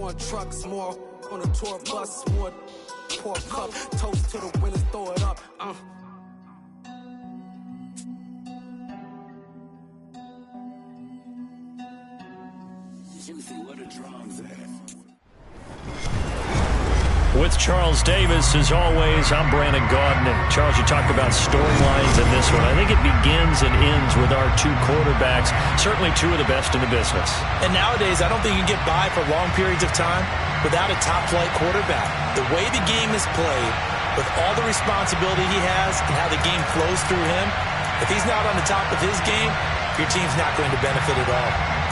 more trucks, more on a tour bus, more pour cup, toast to the winners, throw it up. Where the drums at? With Charles Davis, as always, I'm Brandon Gaudin. And Charles, you talked about storylines in this one. I think it begins and ends with our two quarterbacks, certainly two of the best in the business. And nowadays, I don't think you can get by for long periods of time without a top-flight quarterback. The way the game is played, with all the responsibility he has and how the game flows through him, if he's not on the top of his game, your team's not going to benefit at all.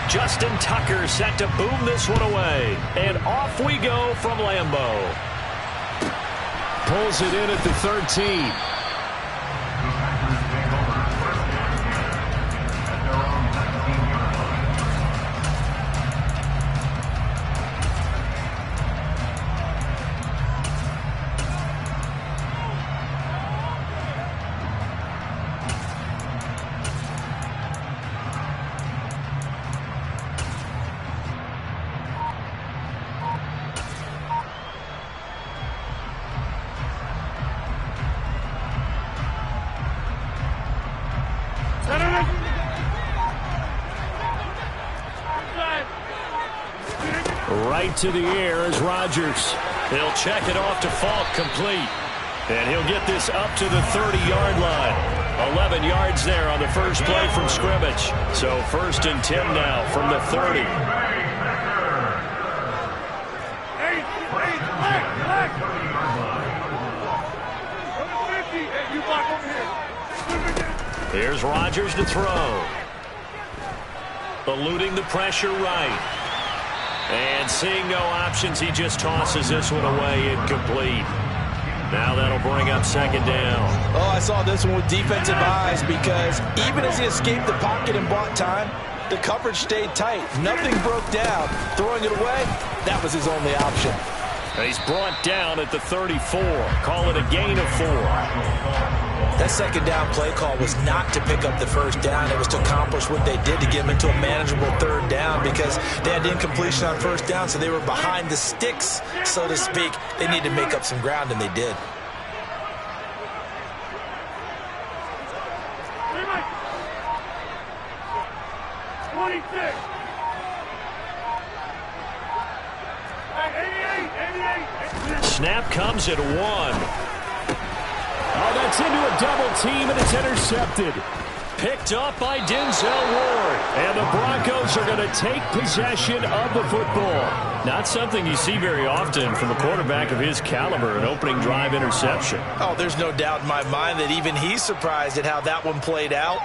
Justin Tucker set to boom this one away. And off we go from Lambeau. Pulls it in at the 13. Right to the air is Rodgers. He'll check it off to Falk, complete. And he'll get this up to the 30-yard line. 11 yards there on the first play from scrimmage. So 1st and 10 now from the 30. Here's Rodgers to throw. Eluding the pressure right. And seeing no options, he just tosses this one away, incomplete. Now that'll bring up 2nd down. Oh, I saw this one with defensive eyes because even as he escaped the pocket and bought time, the coverage stayed tight. Nothing broke down. Throwing it away, that was his only option. He's brought down at the 34. Call it a gain of 4. That 2nd down play call was not to pick up the 1st down. It was to accomplish what they did to get him into a manageable 3rd down because they had incompletion on 1st down, so they were behind the sticks, so to speak. They needed to make up some ground, and they did. Snap comes at 1. Oh, that's into a double team, and it's intercepted. Picked up by Denzel Ward. And the Broncos are going to take possession of the football. Not something you see very often from a quarterback of his caliber, an opening drive interception. Oh, there's no doubt in my mind that even he's surprised at how that one played out.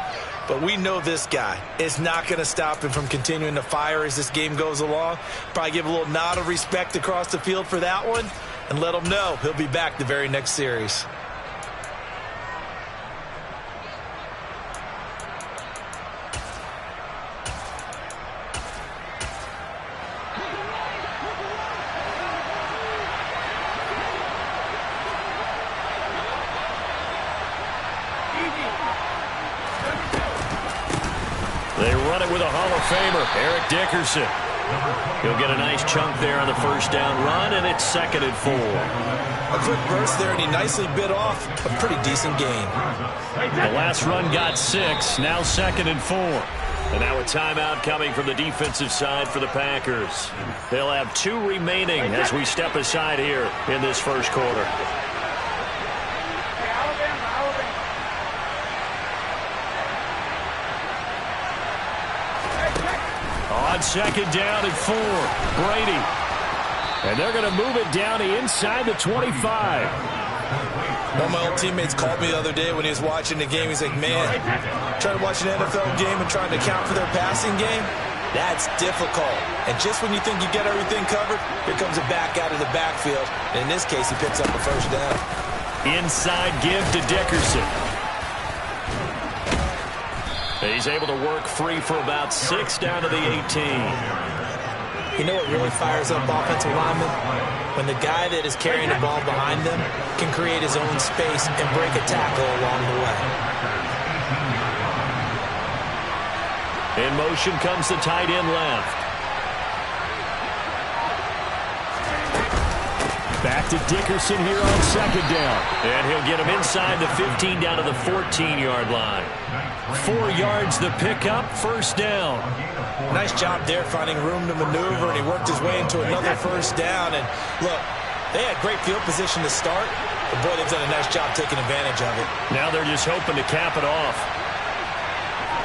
But we know this guy is not going to stop him from continuing to fire as this game goes along. Probably give a little nod of respect across the field for that one and let him know he'll be back the very next series. They run it with a Hall of Famer, Eric Dickerson. He'll get a nice chunk there on the 1st down run, and it's 2nd and 4. A quick burst there, and he nicely bit off a pretty decent gain. The last run got 6, now 2nd and 4. And now a timeout coming from the defensive side for the Packers. They'll have 2 remaining as we step aside here in this first quarter. On 2nd down and 4, Brady. And they're going to move it down to inside the 25. One of my old teammates called me the other day when he was watching the game. He's like, man, trying to watch an NFL game and trying to account for their passing game, that's difficult. And just when you think you get everything covered, here comes a back out of the backfield. And in this case, he picks up a 1st down. Inside give to Dickerson. He's able to work free for about 6 down to the 18. You know what really fires up offensive linemen? when the guy that is carrying the ball behind them can create his own space and break a tackle along the way. In motion comes the tight end left. Back to Dickerson here on second down. And he'll get him inside the 15 down to the 14-yard line. 4 yards the pickup, first down. Nice job there finding room to maneuver, and he worked his way into another first down. And look, they had great field position to start, but boy, they've done a nice job taking advantage of it. Now they're just hoping to cap it off.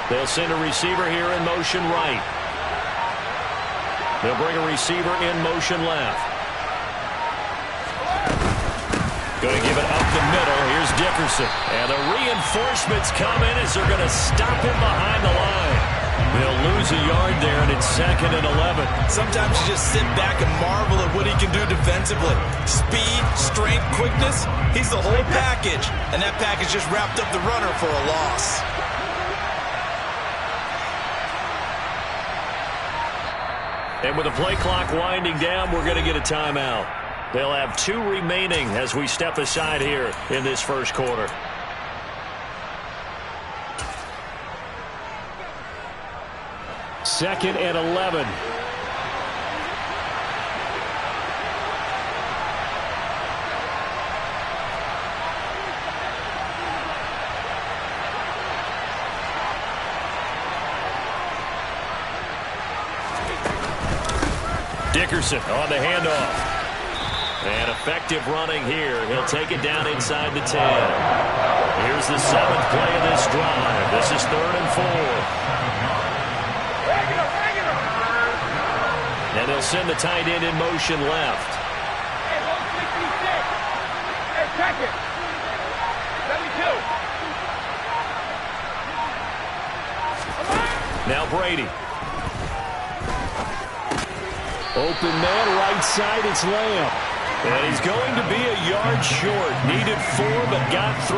They'll send a receiver here in motion right. They'll bring a receiver in motion left. Going to give it up the middle. Here's Dickerson. And the reinforcements come in as they're going to stop him behind the line. They'll lose a yard there, and it's 2nd and 11. Sometimes you just sit back and marvel at what he can do defensively. Speed, strength, quickness. He's the whole package. And that package just wrapped up the runner for a loss. And with the play clock winding down, we're going to get a timeout. They'll have 2 remaining as we step aside here in this first quarter. Second and 11. Dickerson on the handoff. And effective running here. He'll take it down inside the 10. Here's the 7th play of this drive. This is 3rd and 4. And they'll send the tight end in motion left. Check it. 72. Now Brady. Open man, right side, it's Lamb. And he's going to be a yard short. Needed 4, but got 3.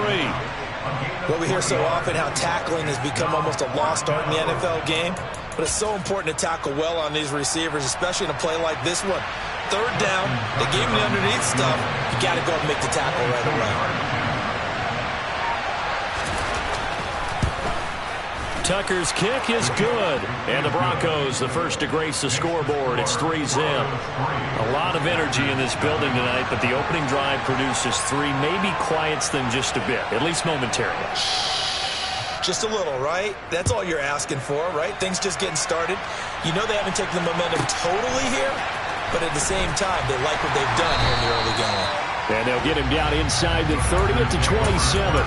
Well, we hear so often how tackling has become almost a lost art in the NFL game. But it's so important to tackle well on these receivers, especially in a play like this one. 3rd down, they gave him the underneath stuff. You got to go and make the tackle right away. Tucker's kick is good. And the Broncos, the first to grace the scoreboard. It's 3-0. A lot of energy in this building tonight, but the opening drive produces 3. Maybe quiets them just a bit, at least momentarily. Just a little, right? That's all you're asking for, right? Things just getting started. You know they haven't taken the momentum totally here, but at the same time, they like what they've done here in the early going. And they'll get him down inside the 30 at the 27.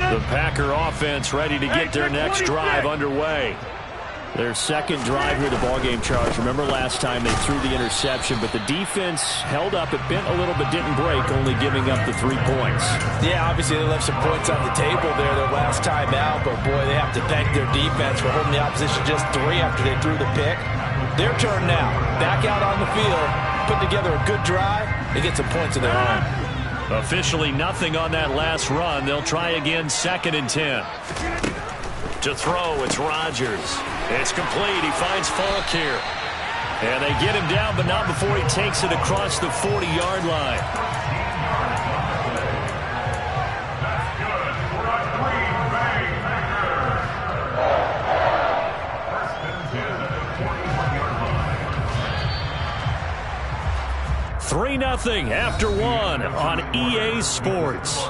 The Packer offense ready to get their next drive underway. Their second drive here, the ballgame, Charles. Remember last time they threw the interception, but the defense held up. It bent a little but didn't break, only giving up the 3 points. Yeah, obviously they left some points on the table there their last time out, but boy, they have to thank their defense for holding the opposition just 3 after they threw the pick. Their turn now. Back out on the field, put together a good drive, they get some points of their own. Officially nothing on that last run. They'll try again, 2nd and 10. To throw, it's Rodgers. It's complete. He finds Falk here. And they get him down, but not before he takes it across the 40-yard line. Three 3-0 after 1 on EA Sports.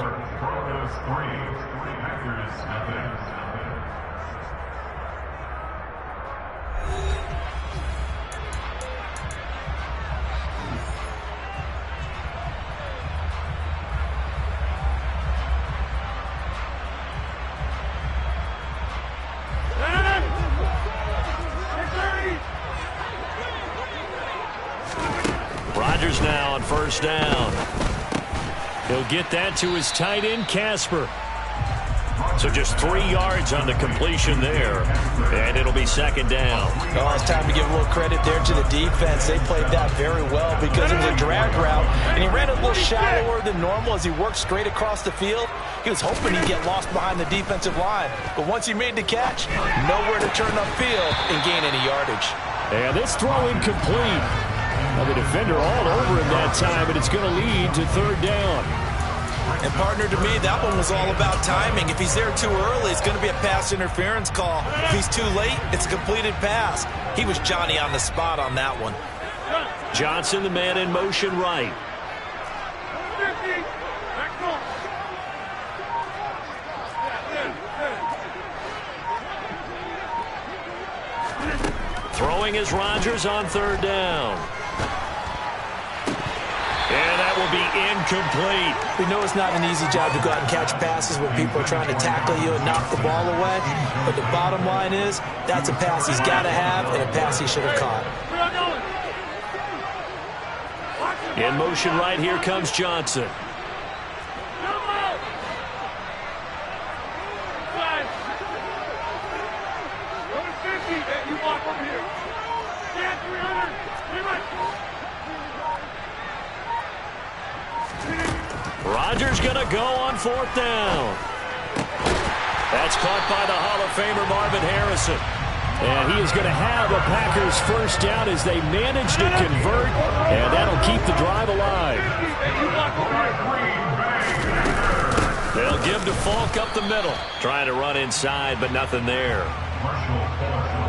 Rodgers now on first down. He'll get that to his tight end, Casper. So just 3 yards on the completion there, and it'll be second down. Oh, it's time to give a little credit there to the defense. They played that very well because it was a drag route, and he ran a little shallower than normal as he worked straight across the field. He was hoping he'd get lost behind the defensive line, but once he made the catch, nowhere to turn upfield and gain any yardage. And this throw incomplete. Well, the defender all over him that time, but it's going to lead to third down. And, partner, to me, that one was all about timing. If he's there too early, it's going to be a pass interference call. If he's too late, it's a completed pass. He was Johnny on the spot on that one. Johnson, the man in motion right. Throwing is Rodgers on third down. And that will be incomplete. We know it's not an easy job to go out and catch passes when people are trying to tackle you and knock the ball away. But the bottom line is, that's a pass he's got to have and a pass he should have caught. In motion right, here comes Johnson. Rodgers going to go on fourth down. That's caught by the Hall of Famer Marvin Harrison. And he is going to have a Packers first down as they manage to convert, and that'll keep the drive alive. They'll give to Falk up the middle. Trying to run inside, but nothing there.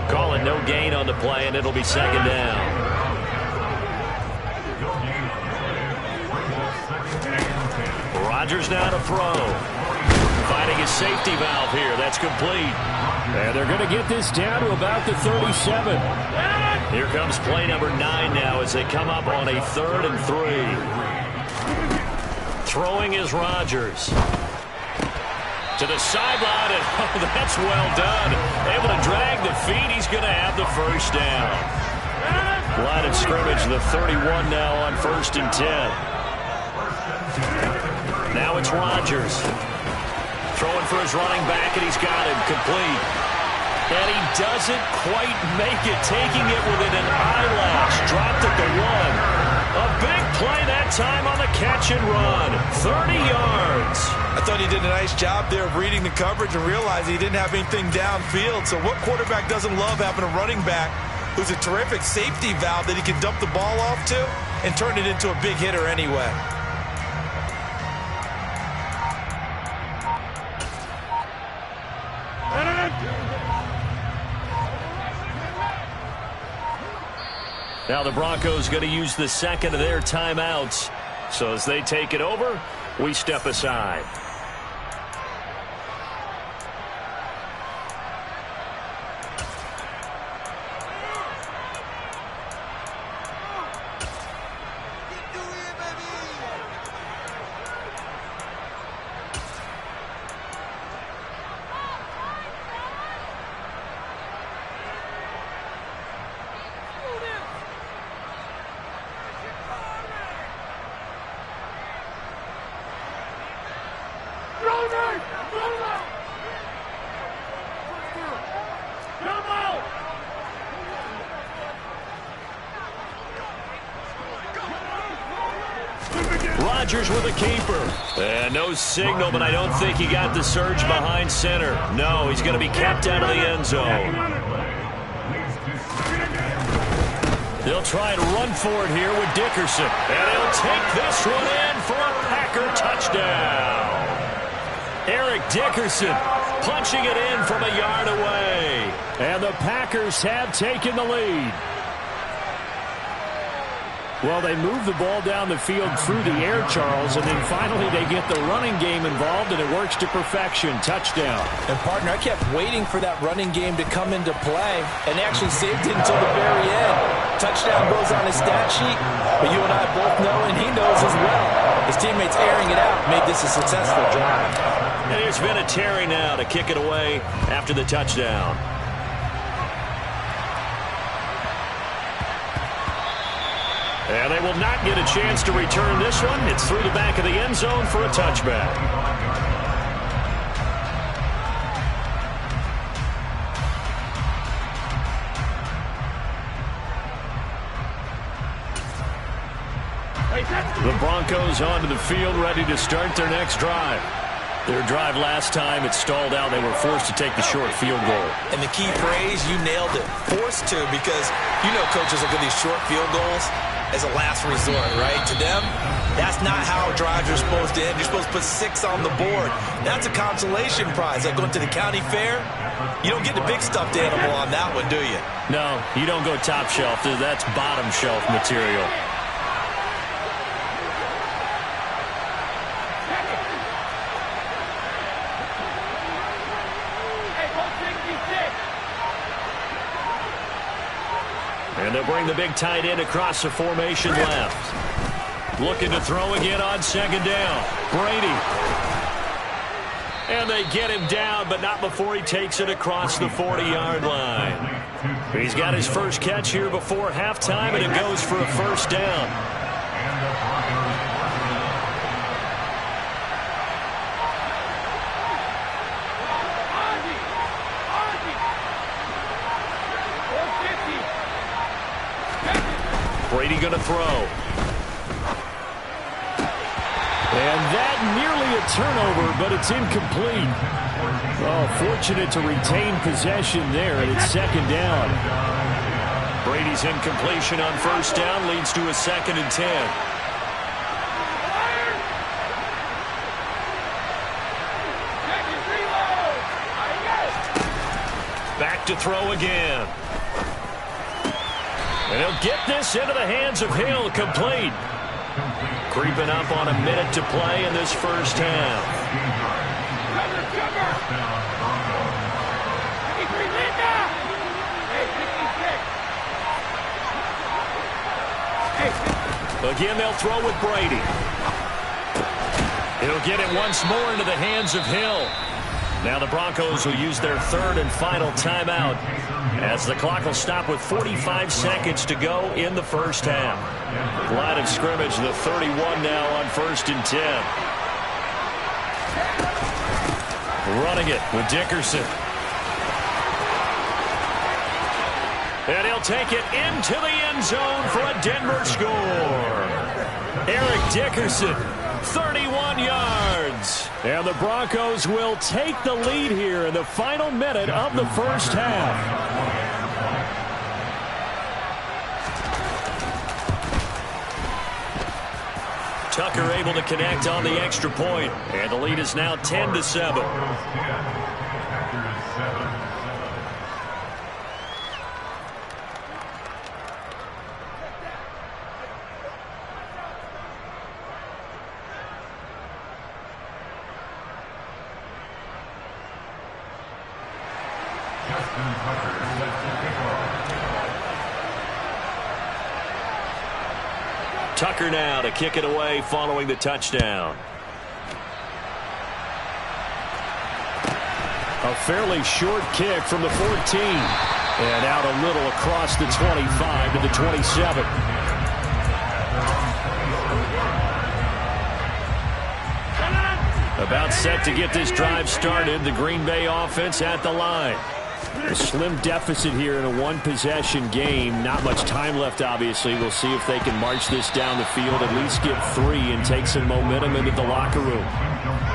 Calling no gain on the play, and it'll be second down. Rodgers now to throw. Finding his safety valve here. That's complete. And they're going to get this down to about the 37. Here comes play number 9 now as they come up on a 3rd and 3. Throwing is Rodgers. To the sideline, and oh, that's well done. Able to drag the feet. He's going to have the first down. Line of scrimmage, the 31 now on 1st and 10. Now it's Rodgers. Throwing for his running back, and he's got him complete. And he doesn't quite make it, taking it within an eyelash. Dropped at the 1. A big play that time on the catch and run. 30 yards. I thought he did a nice job there of reading the coverage and realizing he didn't have anything downfield. So what quarterback doesn't love having a running back who's a terrific safety valve that he can dump the ball off to and turn it into a big hitter anyway? Now the Broncos going to use the second of their timeouts. So as they take it over, we step aside. Rodgers with a keeper. And no signal, but I don't think he got the surge behind center. No, he's going to be kept out of the end zone. They'll try and run for it here with Dickerson. And he'll take this one in for a Packer touchdown. Eric Dickerson punching it in from a yard away. And the Packers have taken the lead. Well, they move the ball down the field through the air, Charles, and then finally they get the running game involved, and it works to perfection. Touchdown. And, partner, I kept waiting for that running game to come into play and actually saved it until the very end. Touchdown goes on his stat sheet, but you and I both know, and he knows as well, his teammates airing it out made this a successful drive. And there's been a Terry now to kick it away after the touchdown. And they will not get a chance to return this one. It's through the back of the end zone for a touchback. The Broncos onto the field, ready to start their next drive. Their drive last time, it stalled out. They were forced to take the short field goal. And the key phrase, you nailed it, forced to, because you know coaches look at these short field goals as a last resort, right? To them, that's not how drives are supposed to end. You're supposed to put 6 on the board. That's a consolation prize. Like going to the county fair, you don't get the big stuffed animal on that one, do you? No, you don't go top shelf. That's bottom shelf material. And they'll bring the big tight end across the formation left. Looking to throw again on second down. Brady. And they get him down, but not before he takes it across the 40-yard line. He's got his first catch here before halftime, and it goes for a first down. Brady going to throw. And that nearly a turnover, but it's incomplete. Oh, fortunate to retain possession there, and it's second down. Brady's incompletion on first down leads to a 2nd and 10. Back to throw again. And he'll get this into the hands of Hill, complete. Creeping up on a minute to play in this first half. Again, they'll throw with Brady. He'll get it once more into the hands of Hill. Now the Broncos will use their 3rd and final timeout as the clock will stop with 45 seconds to go in the first half. Line of scrimmage, the 31 now on 1st and 10. Running it with Dickerson. And he'll take it into the end zone for a Denver score. Eric Dickerson, 31 yards. And the Broncos will take the lead here in the final minute of the first half. Tucker able to connect on the extra point, and the lead is now 10-7. Tucker now to kick it away following the touchdown. A fairly short kick from the 14. And out a little across the 25 to the 27. About set to get this drive started. The Green Bay offense at the line. A slim deficit here in a one-possession game. Not much time left, obviously. We'll see if they can march this down the field, at least get 3, and take some momentum into the locker room.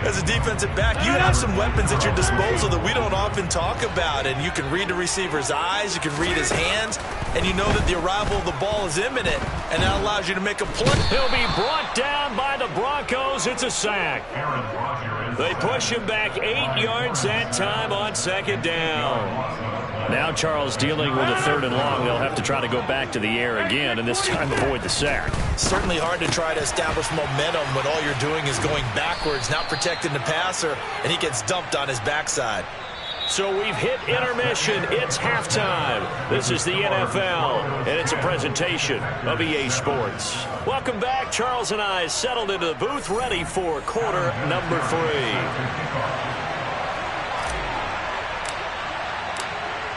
As a defensive back, you have some weapons at your disposal that we don't often talk about. And you can read the receiver's eyes, you can read his hands, and you know that the arrival of the ball is imminent, and that allows you to make a play. He'll be brought down by the Broncos. It's a sack. They push him back 8 yards that time on second down. Now Charles dealing with a 3rd and long. They'll have to try to go back to the air again, and this time avoid the sack. Certainly hard to try to establish momentum when all you're doing is going backwards, not protecting the passer, and he gets dumped on his backside. So we've hit intermission. It's halftime. This is the NFL, and it's a presentation of EA Sports. Welcome back. Charles and I settled into the booth, ready for quarter number 3.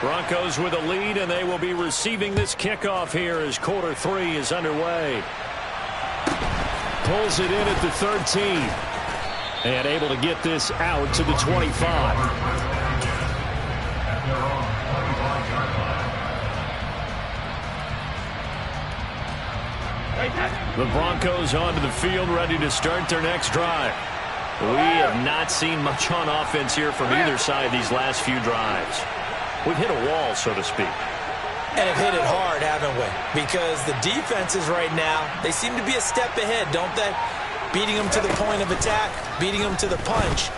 Broncos with a lead, and they will be receiving this kickoff here as quarter 3 is underway. Pulls it in at the 13. And able to get this out to the 25. The Broncos onto the field, ready to start their next drive. We have not seen much on offense here from either side these last few drives. We've hit a wall, so to speak. And have hit it hard, haven't we? Because the defenses right now, they seem to be a step ahead, don't they? Beating them to the point of attack, beating them to the punch.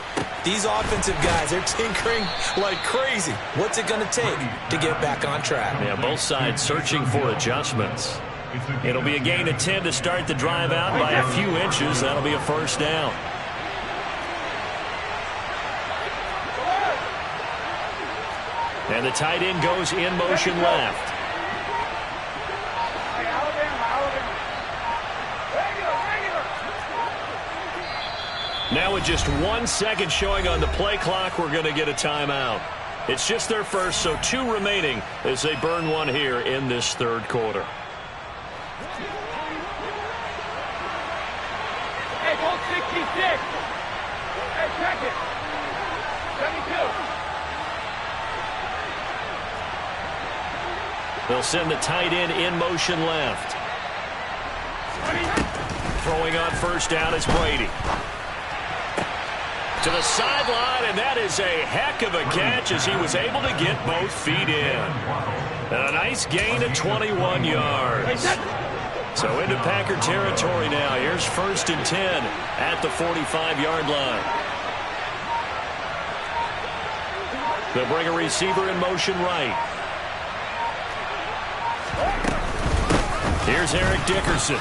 These offensive guys, they're tinkering like crazy. What's it going to take to get back on track? Yeah, both sides searching for adjustments. It'll be a gain of 10 to start the drive out by a few inches. That'll be a first down. And the tight end goes in motion left. Now with just 1 second showing on the play clock, we're going to get a timeout. It's just their first, so 2 remaining as they burn one here in this third quarter. Hey, ball 66. Hey, check it. 72. They'll send the tight end in motion left. Throwing on first down is Brady. To the sideline, and that is a heck of a catch as he was able to get both feet in. And a nice gain of 21 yards. So into Packer territory now. Here's 1st and 10 at the 45-yard line. They'll bring a receiver in motion right. Here's Eric Dickerson.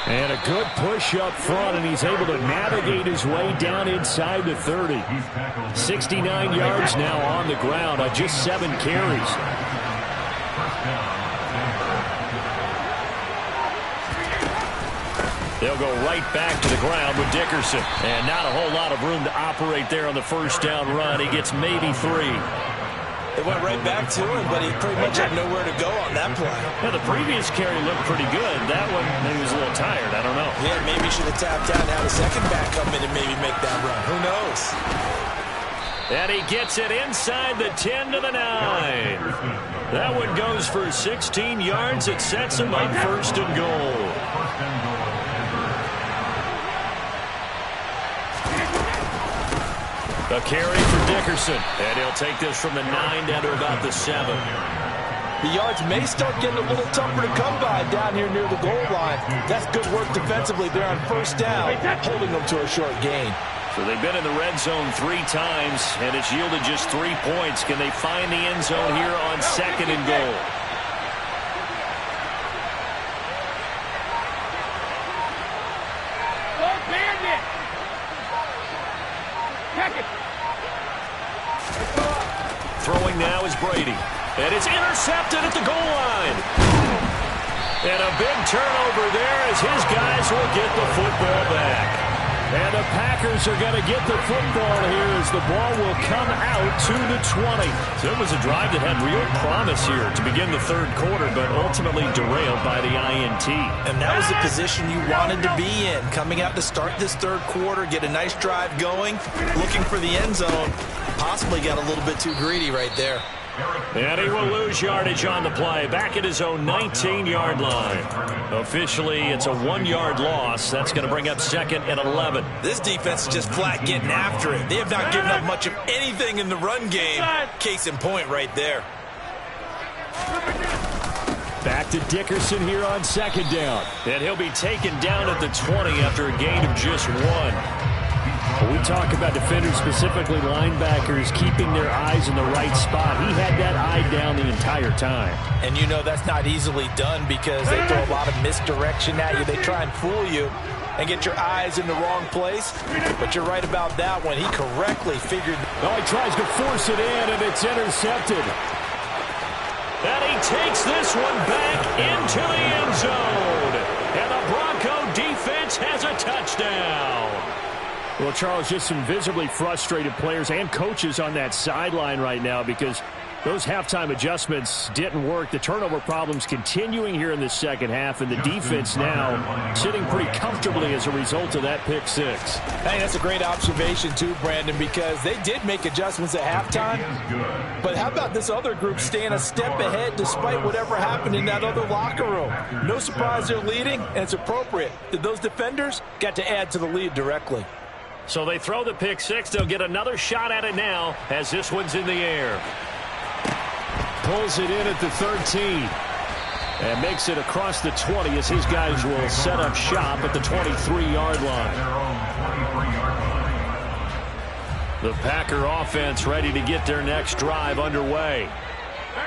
And a good push up front, and he's able to navigate his way down inside the 30. 69 yards now on the ground on just 7 carries. They'll go right back to the ground with Dickerson. And not a whole lot of room to operate there on the first down run. He gets maybe 3. They went right back to him, but he pretty much had nowhere to go on that play. Yeah, the previous carry looked pretty good. That one, maybe was a little tired. I don't know. Yeah, maybe he should have tapped out and had a second back come in and maybe make that run. Who knows? And he gets it inside the 10 to the 9. That one goes for 16 yards. It sets him up 1st and goal. A carry for Dickerson, and he'll take this from the 9 down to about the 7. The yards may start getting a little tougher to come by down here near the goal line. That's good work defensively there on first down, holding them to a short gain. So they've been in the red zone 3 times, and it's yielded just 3 points. Can they find the end zone here on 2nd and goal? Throwing now is Brady. And it's intercepted at the goal line. And a big turnover there as his guys will get the football back. And the Packers are going to get the football here as the ball will come out to the 20. So it was a drive that had real promise here to begin the third quarter, but ultimately derailed by the INT. And that was the position you wanted to be in. Coming out to start this third quarter, get a nice drive going, looking for the end zone. Possibly got a little bit too greedy right there. And he will lose yardage on the play. Back at his own 19-yard line. Officially, it's a 1-yard loss. That's going to bring up 2nd and 11. This defense is just flat getting after it. They have not given up much of anything in the run game. Case in point right there. Back to Dickerson here on 2nd down. And he'll be taken down at the 20 after a gain of just 1. When we talk about defenders, specifically linebackers, keeping their eyes in the right spot. He had that eye down the entire time. And you know that's not easily done because they throw a lot of misdirection at you. They try and fool you and get your eyes in the wrong place. But you're right about that one. He correctly figured. Oh, he tries to force it in, and it's intercepted. And he takes this one back into the end zone. And the Bronco defense has a touchdown. Well, Charles, just some visibly frustrated players and coaches on that sideline right now because Those halftime adjustments didn't work. The turnover problems continuing here in the second half, and the defense now sitting pretty comfortably as a result of that pick six. Hey, that's a great observation too, Brandon, because they did make adjustments at halftime. But how about this other group staying a step ahead despite whatever happened in that other locker room? No surprise they're leading, and it's appropriate. Those defenders got to add to the lead directly. So they throw the pick six. They'll get another shot at it now as this one's in the air. Pulls it in at the 13 and makes it across the 20 as his guys will set up shop at the 23-yard line. The Packer offense ready to get their next drive underway.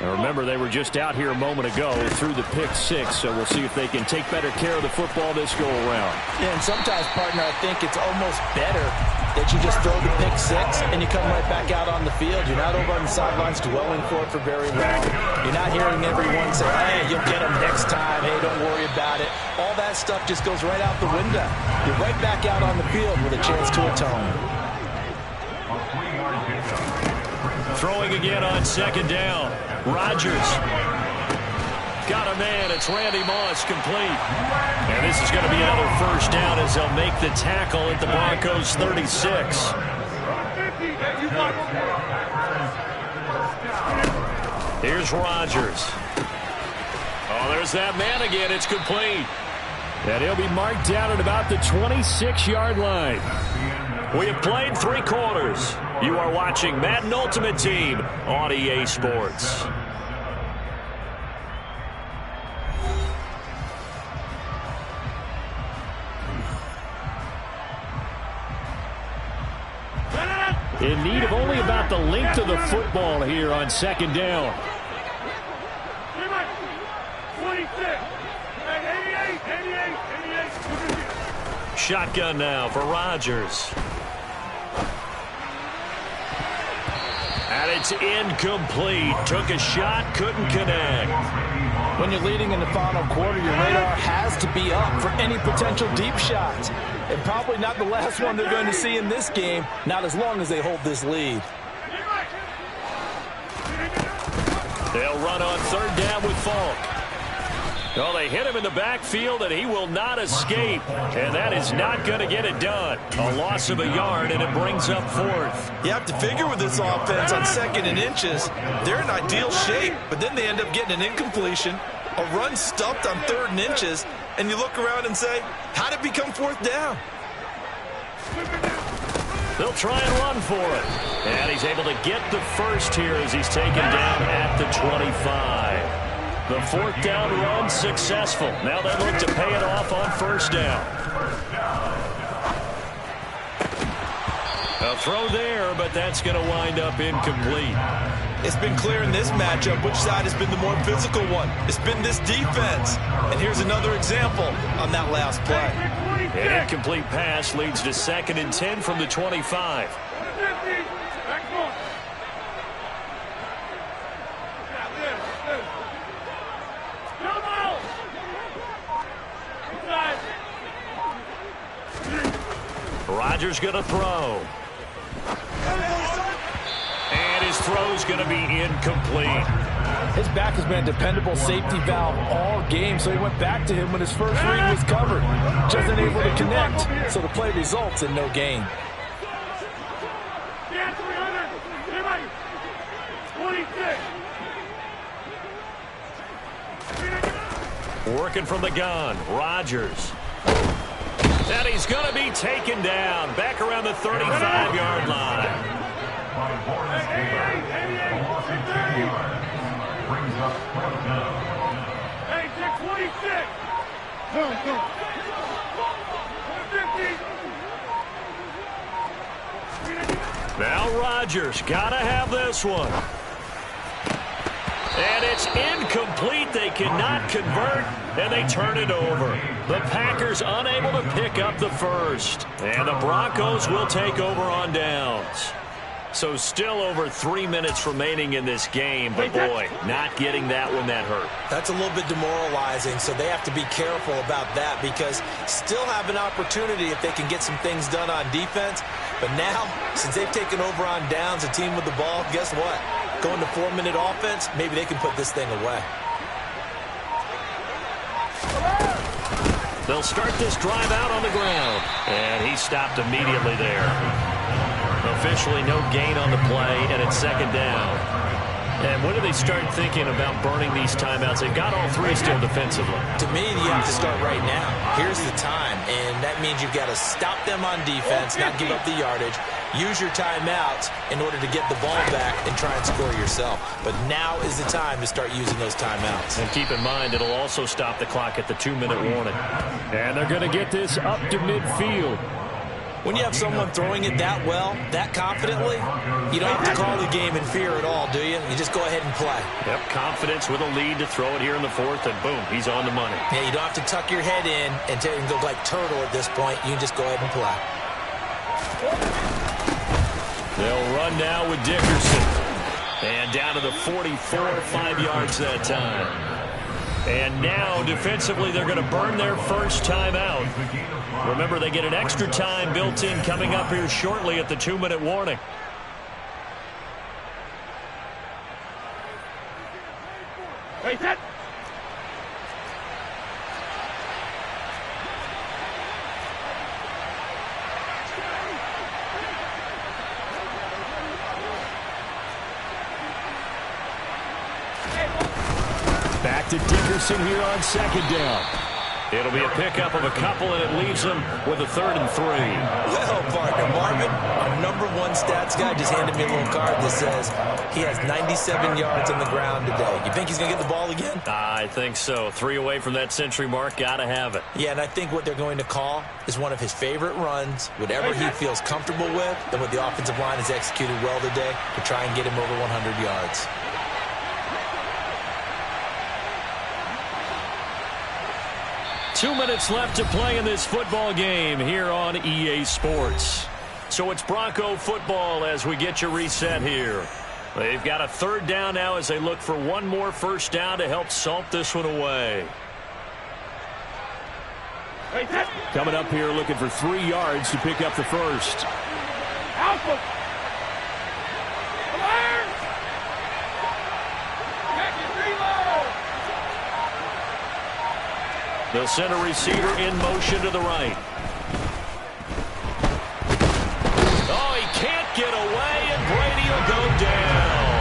Now remember, they were just out here a moment ago through the pick six, so we'll see if they can take better care of the football this go around. Yeah, and sometimes, partner, I think it's almost better that you just throw the pick six and you come right back out on the field. You're not over on the sidelines dwelling for it for very long. You're not hearing everyone say, hey, you'll get them next time. Hey, don't worry about it. All that stuff just goes right out the window. You're right back out on the field with a chance to atone. Throwing again on second down. Rodgers. Got a man. It's Randy Moss, complete. And this is going to be another first down as they'll make the tackle at the Broncos 36. Here's Rodgers. Oh, there's that man again. It's complete. And he'll be marked down at about the 26-yard line. We have played 3 quarters. You are watching Madden Ultimate Team on EA Sports. In need of only about the length of the football here on second down. 26. Shotgun now for Rodgers. And it's incomplete. Took a shot, couldn't connect. When you're leading in the final quarter, your radar has to be up for any potential deep shots. And probably not the last one they're going to see in this game, not as long as they hold this lead. They'll run on third down with Falk. Well, they hit him in the backfield, and he will not escape. And that is not going to get it done. A loss of a yard, and it brings up fourth. You have to figure with this offense on second and inches, they're in ideal shape, but then they end up getting an incompletion, a run stuffed on third and inches, and you look around and say, how did it become fourth down? They'll try and run for it. And he's able to get the first here as he's taken down at the 25. The fourth down run successful. Now they look to pay it off on first down. A throw there, but that's going to wind up incomplete. It's been clear in this matchup which side has been the more physical one. It's been this defense. And here's another example on that last play. An incomplete pass leads to 2nd and 10 from the 25. Rodgers going to throw. And his throw's going to be incomplete. His back has been a dependable safety valve all game, so he went back to him when his first read was covered. Just unable to connect, so the play results in no gain. Working from the gun, Rodgers. And he's going to be taken down back around the 35-yard line. Now Rodgers got to have this one. And it's incomplete. They cannot convert, and they turn it over. The Packers unable to pick up the first. And the Broncos will take over on downs. So still over 3 minutes remaining in this game. But, boy, not getting that one that hurt. That's a little bit demoralizing, so they have to be careful about that because still have an opportunity if they can get some things done on defense. But now, since they've taken over on downs, a team with the ball, guess what? Going to 4-minute offense, maybe they can put this thing away. They'll start this drive out on the ground. And he stopped immediately there. Officially no gain on the play, and it's second down. And when do they start thinking about burning these timeouts? They've got all three still defensively. To me, you have to start right now. Here's the time, and that means you've got to stop them on defense, not give up the yardage. Use your timeouts in order to get the ball back and try and score yourself. But now is the time to start using those timeouts. And keep in mind, it'll also stop the clock at the 2-minute warning. And they're going to get this up to midfield. When you have someone throwing it that well, that confidently, you don't have to call the game in fear at all, do you? You just go ahead and play. Yep, confidence with a lead to throw it here in the fourth, and boom, he's on the money. Yeah, you don't have to tuck your head in and go like turtle at this point. You can just go ahead and play. They'll run now with Dickerson. And down to the 44, 5 yards that time. And now, defensively, they're going to burn their first timeout. Remember, they get an extra time built in coming up here shortly at the 2-minute warning. Hey, set. Back to Dickerson here on second down. It'll be a pickup of a couple, and it leaves them with a 3rd and 3. Well, partner, Marvin, our #1 stats guy just handed me a little card that says he has 97 yards on the ground today. You think he's going to get the ball again? I think so. 3 away from that century mark. Got to have it. Yeah, and I think what they're going to call is one of his favorite runs, whatever he feels comfortable with, and what the offensive line has executed well today to try and get him over 100 yards. Two minutes left to play in this football game here on EA Sports. So it's Bronco football as we get you reset here. They've got a 3rd down now as they look for one more first down to help salt this one away. Coming up here looking for 3 yards to pick up the first. Alpha. They'll send a receiver in motion to the right. Oh, he can't get away, and Brady will go down.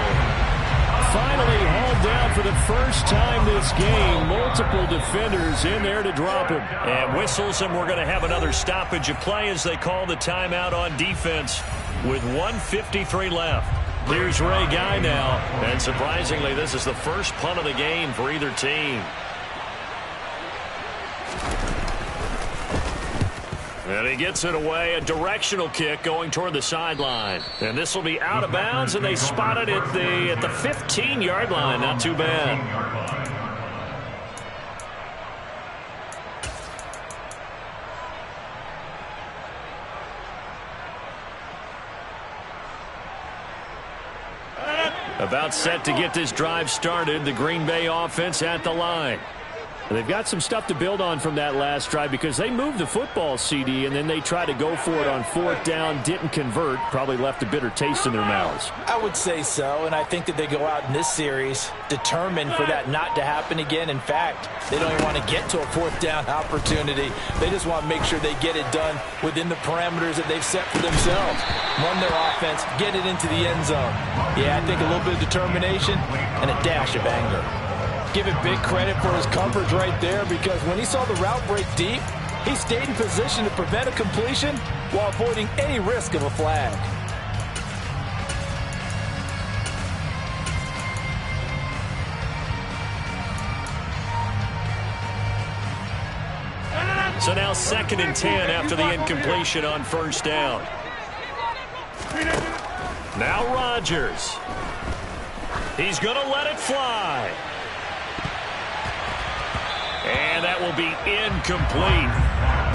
Finally hauled down for the first time this game. Multiple defenders in there to drop him. And whistles, and we're going to have another stoppage of play as they call the timeout on defense with 1:53 left. Here's Ray Guy now, and surprisingly, this is the first punt of the game for either team. And he gets it away, a directional kick going toward the sideline. And this will be out of bounds, and they spot it at the 15-yard line. Not too bad. About set to get this drive started, the Green Bay offense at the line. They've got some stuff to build on from that last drive because they moved the football, CD, and then they tried to go for it on 4th down, didn't convert, probably left a bitter taste in their mouths. I would say so, and I think that they go out in this series determined for that not to happen again. In fact, they don't even want to get to a 4th down opportunity. They just want to make sure they get it done within the parameters that they've set for themselves. Run their offense, get it into the end zone. Yeah, I think a little bit of determination and a dash of anger. Give it big credit for his coverage right there, because when he saw the route break deep, he stayed in position to prevent a completion while avoiding any risk of a flag. So now 2nd and 10 after the incompletion on 1st down. Now Rodgers. He's going to let it fly. And that will be incomplete.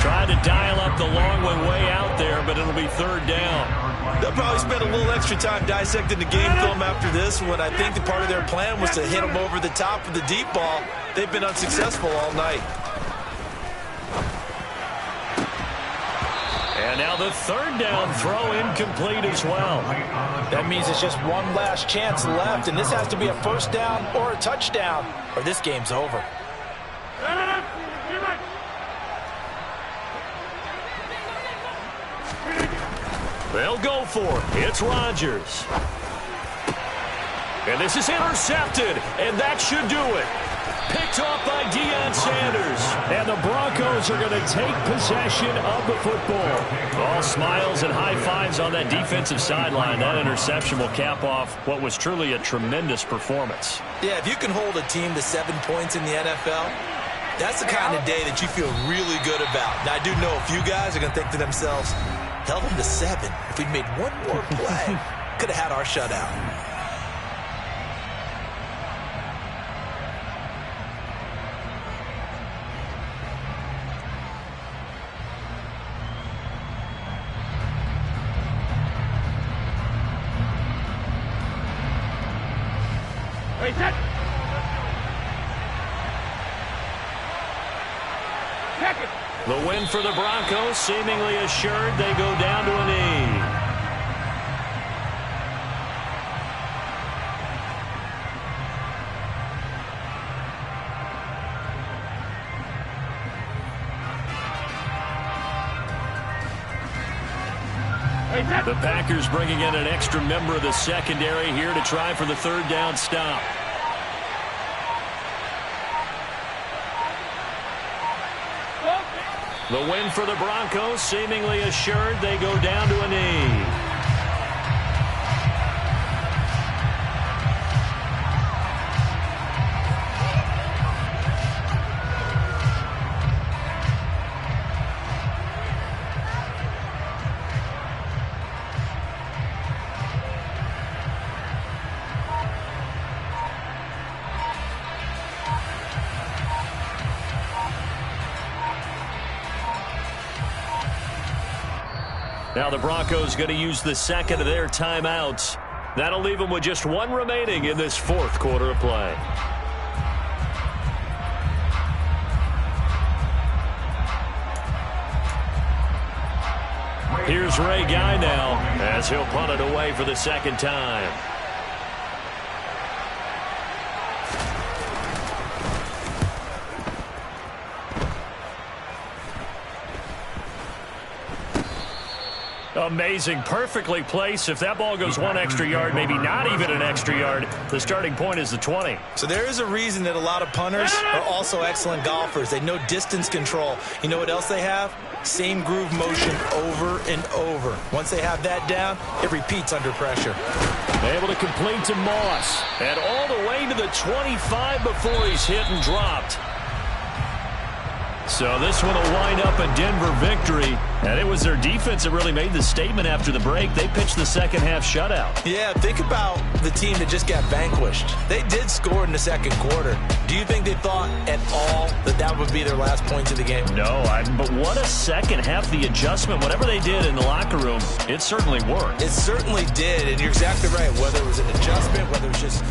Tried to dial up the long one way out there, but it'll be 3rd down. They'll probably spend a little extra time dissecting the game film after this one. I think the part of their plan was to hit them over the top of the deep ball. They've been unsuccessful all night. And now the third down throw incomplete as well. That means it's just one last chance left, and this has to be a first down or a touchdown, or this game's over. They'll go for it. It's Rodgers. And this is intercepted, and that should do it. Picked off by Deion Sanders. And the Broncos are going to take possession of the football. All smiles and high fives on that defensive sideline. That interception will cap off what was truly a tremendous performance. Yeah, if you can hold a team to 7 points in the NFL, that's the kind of day that you feel really good about. Now, I do know a few guys are going to think to themselves, held them to 7. If we'd made one more play, could have had our shutout. The win for the Broncos, seemingly assured. They go down to a knee. The Packers bringing in an extra member of the secondary here to try for the third down stop. The win for the Broncos, seemingly assured. They go down to a knee. Now the Broncos going to use the second of their timeouts. That'll leave them with just one remaining in this fourth quarter of play. Here's Ray Guy now as he'll punt it away for the second time. Amazing, perfectly placed. If that ball goes one extra yard, maybe not even an extra yard, the starting point is the 20. So there is a reason that a lot of punters are also excellent golfers. They know distance control. You know what else they have? Same groove motion over and over. Once they have that down, it repeats under pressure. Able to complete to Moss. And all the way to the 25 before he's hit and dropped. So this one will wind up a Denver victory. And it was their defense that really made the statement after the break. They pitched the second half shutout. Yeah, think about the team that just got vanquished. They did score in the second quarter. Do you think they thought at all that that would be their last points of the game? No, but what a second half. The adjustment, whatever they did in the locker room, it certainly worked. It certainly did, and you're exactly right. Whether it was an adjustment, whether it was just